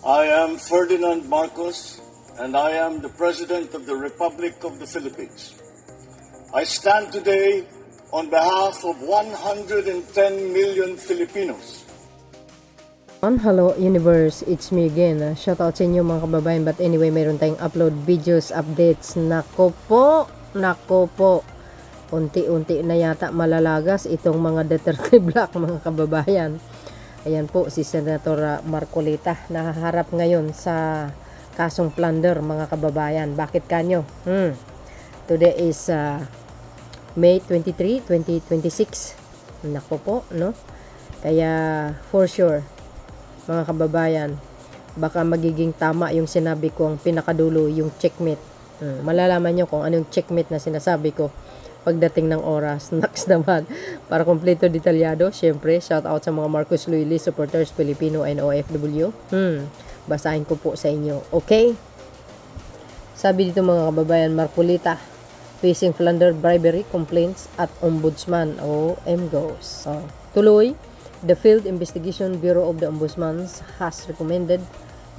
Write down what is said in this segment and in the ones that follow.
I am Ferdinand Marcos, and I am the President of the Republic of the Philippines. I stand today on behalf of 110 million Filipinos. Hello universe, it's me again. Shout out sa inyo mga kababayan. But anyway, mayroon tayong upload videos, updates. Nako po. Unti-unti na yata malalagas itong mga Duterte Black mga kababayan. Ayan po si Senator Marcolita nahaharap ngayon sa kasong plunder mga kababayan. Bakit kanyo? Today is May 23, 2026. Nako po, no? Kaya for sure mga kababayan, baka magiging tama yung sinabi kong pinakadulo, yung checkmate. Malalaman nyo kung anong checkmate na sinasabi ko pagdating ng oras. Next naman, para kompleto detalyado, syempre, shout out sa mga Marcos Loyalist supporters, Filipino and OFW. Basahin ko po sa inyo. Okay? Sabi dito mga kababayan, Marcolita facing plunder, bribery, complaints at ombudsman. OM goes. Tuloy, the Field Investigation Bureau of the Ombudsman has recommended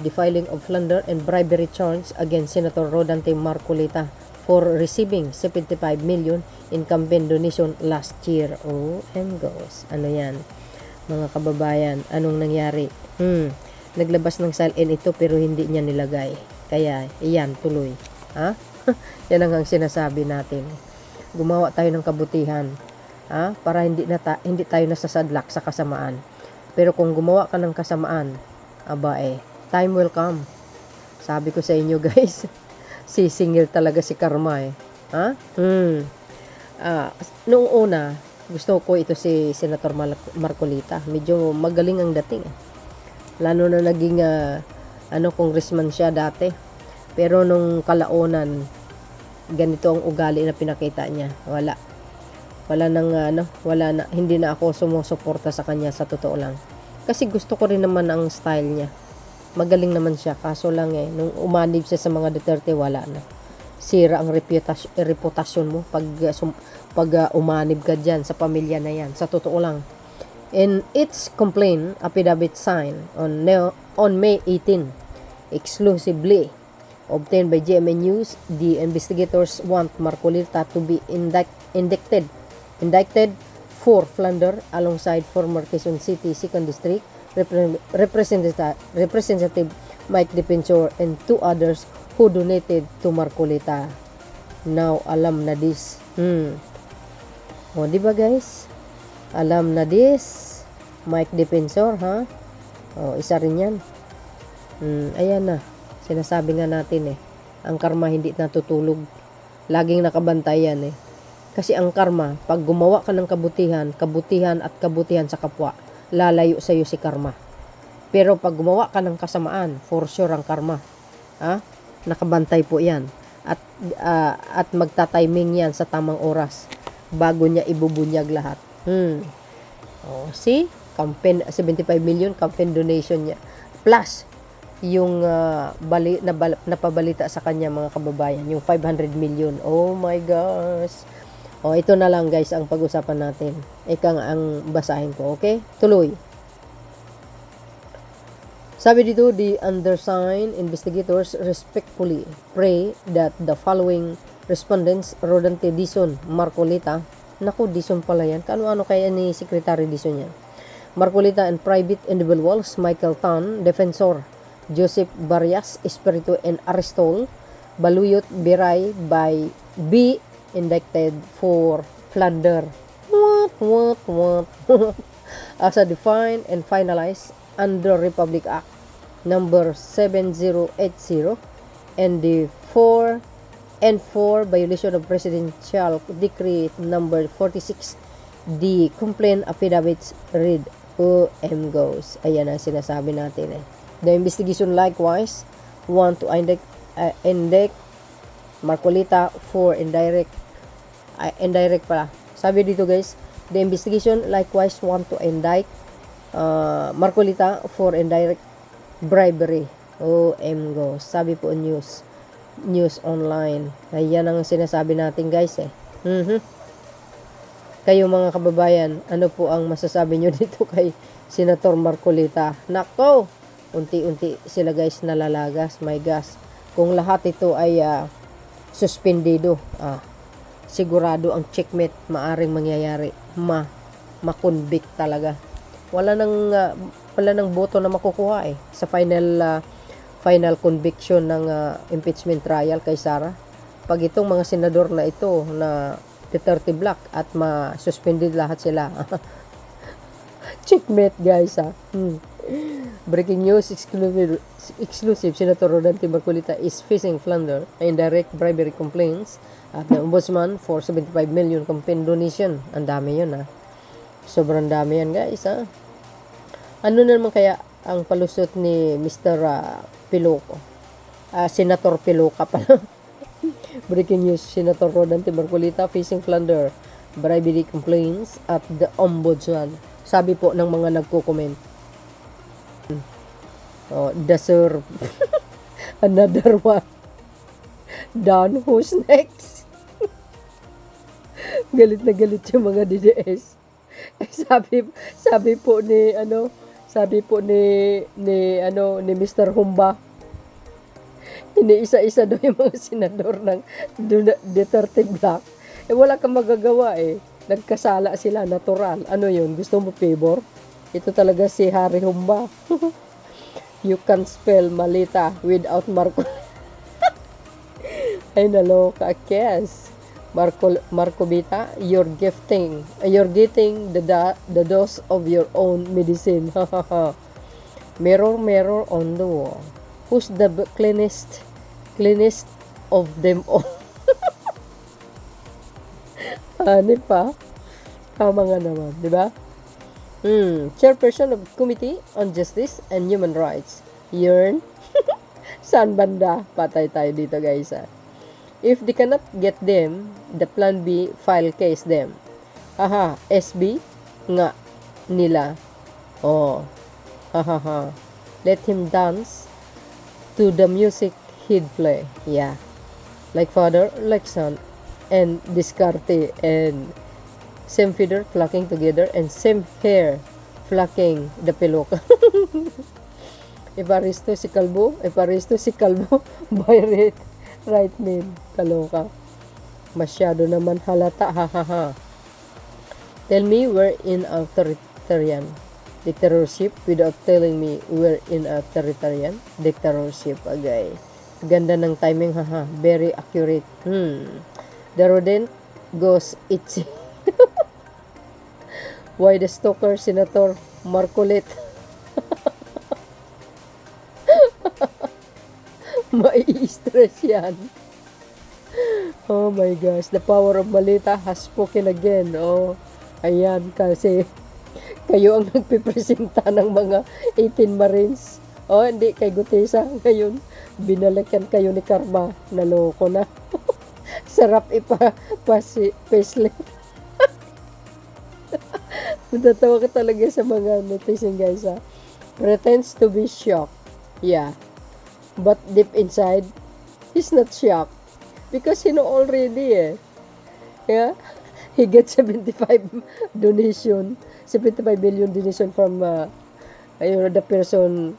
the filing of plunder and bribery charge against Senator Rodante Marcolita for receiving 75 million in campaign donation last year. OM goes. Ano yan? Mga kababayan, anong nangyari? Naglabas ng SALN ito pero hindi niya nilagay. Kaya, iyan, tuloy. Ha? Yan ang sinasabi natin. Gumawa tayo ng kabutihan. Para hindi tayo nasasadlak sa kasamaan. Pero kung gumawa ka ng kasamaan, time will come. Sabi ko sa inyo guys, sisingil talaga si karma Noong una, gusto ko ito si Senator Marcolita. Medyo magaling ang dating. Lalo na naging congressman siya dati. Pero nung kalaunan, ganito ang ugali na pinakita niya. Wala hindi na ako sumusuporta sa kanya sa totoo lang. Kasi gusto ko rin naman ang style niya. Magaling naman siya, kaso lang nung umanib siya sa mga Duterte, wala na. Sira ang reputasyon mo pag umanib ka dyan sa pamilya na yan, sa totoo lang. In its complaint, affidavit signed on May 18, exclusively obtained by GMA News, the investigators want Marcolita to be indicted for plunder alongside former Quezon City 2nd District Representative Mike Defensor and two others who donated to Marcolita. Now, alam na this. Di ba guys? Alam na this. Mike Defensor, isa rin yan. Ayan na. Sinasabi nga natin ang karma hindi natutulog. Laging nakabantay yan Kasi ang karma, pag gumawa ka ng kabutihan at kabutihan sa kapwa, lalayo sa iyo si karma. Pero pag gumawa ka ng kasamaan, for sure ang karma. Nakabantay po yan. At magta-timing yan sa tamang oras bago niya ibubunyag lahat. See? Campaign, 75 million campaign donation niya. Plus, yung napabalita sa kanya mga kababayan, yung 500 million. Oh my gosh. Ito na lang guys ang pag-usapan natin. Ang basahin ko, okay? Tuloy. Sabi dito, the undersigned investigators respectfully pray that the following respondents, Rodante Dizon Marcolita, Dizon pala yan. Ano kaya ni Secretary Dizon yan? Marcolita and private individuals, Michael Tan, Defensor, Joseph Barrias, Espiritu and Aristol, Baluyot Biray by B indicted for plunder as a defined and finalized under Republic Act number 7080 and the 4 violation of Presidential Decree number 46. The complaint affidavits read OM goes. Ayan ang sinasabi natin The investigation likewise want to indict Marcolita for indirect pala. Sabi dito guys, the investigation likewise want to indict Marcolita for indirect bribery. OM goes. Sabi po news online. Ayan ang sinasabi natin guys Kayo mga kababayan, ano po ang masasabi nyo dito kay Senator Marcolita? Nako, unti-unti sila guys nalalagas. My gosh, kung lahat ito ay suspendido, sigurado ang checkmate maaring mangyayari. Ma-convict talaga. Wala nang boto na makukuha sa final conviction ng impeachment trial kay Sara. Pag itong mga senador na ito na Duterte Black at ma-suspended lahat sila. Checkmate guys Breaking news exclusive. Senator Rodante Marcolita is facing plunder and indirect bribery complaints at the ombudsman for 75 million campaign donation. Ang dami yun sobrang dami yan guys Ano naman kaya ang palusot ni Mr. Piloco? Senator Piloca pala. Breaking news, Senator Rodante Marcolita facing plunder, bribery complaints at the ombudsman. Sabi po ng mga nagko-comment. Deserve another one. Don, who's next? Galit na galit yung mga DDS. Sabi po ni Mr. Humba, iniisa-isa daw yung mga senador ng Duterte Black. Wala kang magagawa Nagkasala sila, natural. Ano yun? Gusto mo favor? Ito talaga si Harry Humba. You can spell Malita without Marco. Ay naloka, Kes. Marcobita, you're getting the dose of your own medicine. Mirror on the wall. Who's the cleanest of them all? Ano pa? Tama nga naman, di ba? Chairperson of Committee on Justice and Human Rights. Yearn. Saan banda? Patay tayo dito guys If they cannot get them, the plan B, file case them. SB nga nila. Let him dance to the music he'd play. Yeah. Like father, like son, and Discarte, and same feather flocking together, and same hair flocking the Piloca. Evaristo si Calvo by right name, kaloka. Masyado naman halata, Tell me we're in authoritarian dictatorship without telling me we're in authoritarian dictatorship, agay. Ganda ng timing, very accurate. The rodent goes itchy. Why the stalker, Senator Marcolet? Mai-stress yan. Oh my gosh, the power of Malita has spoken again. Ayan, kasi kayo ang nagpipresenta ng mga 18 Marines. Hindi, kay Gutesa. Ngayon, binalikan kayo ni Karma. Naloko na. Sarap facelift. Natatawa ka talaga sa mga netizen guys Pretends to be shocked. Yeah. But deep inside, he's not shocked. Because he know already Yeah. He gets 75 million donation from the person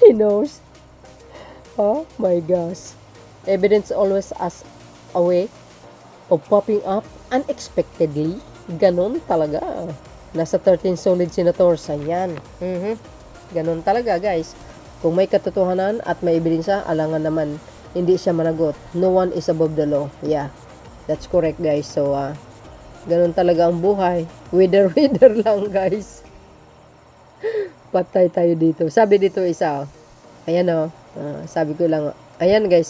he knows. Oh my gosh. Evidence always as a way of popping up unexpectedly. Ganon talaga. Nasa 13 solid senators. Ayan. Ganon talaga guys. Kung may katotohanan at may ebidensya, alangan naman hindi siya managot. No one is above the law. Yeah. That's correct guys. So, ganon talaga ang buhay. Wither lang guys. Patay tayo dito. Sabi dito isa. Ayan sabi ko lang. Ayan guys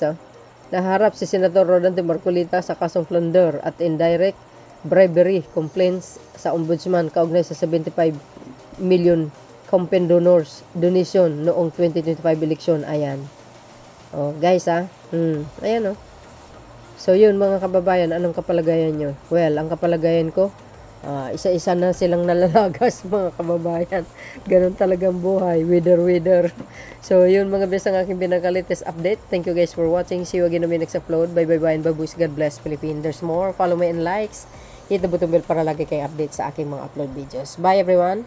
naharap si Senator Rodante Marcolita sa kasong plunder at indirect bribery complaints sa ombudsman kaugnay sa 75 million campaign donation noong 2025 election. Ayan. Guys ayan So yun mga kababayan, anong kapalagayan nyo? Well, ang kapalagayan ko, isa-isa na silang nalalagas mga kababayan. Ganon talagang buhay, wither. So yun mga best ang aking pinaka-latest update. Thank you guys for watching. See you again on my next upload. Bye and babush. God bless Philippines. There's more. Follow me and likes. Hit the button bell para lagi kayong update sa aking mga upload videos. Bye everyone.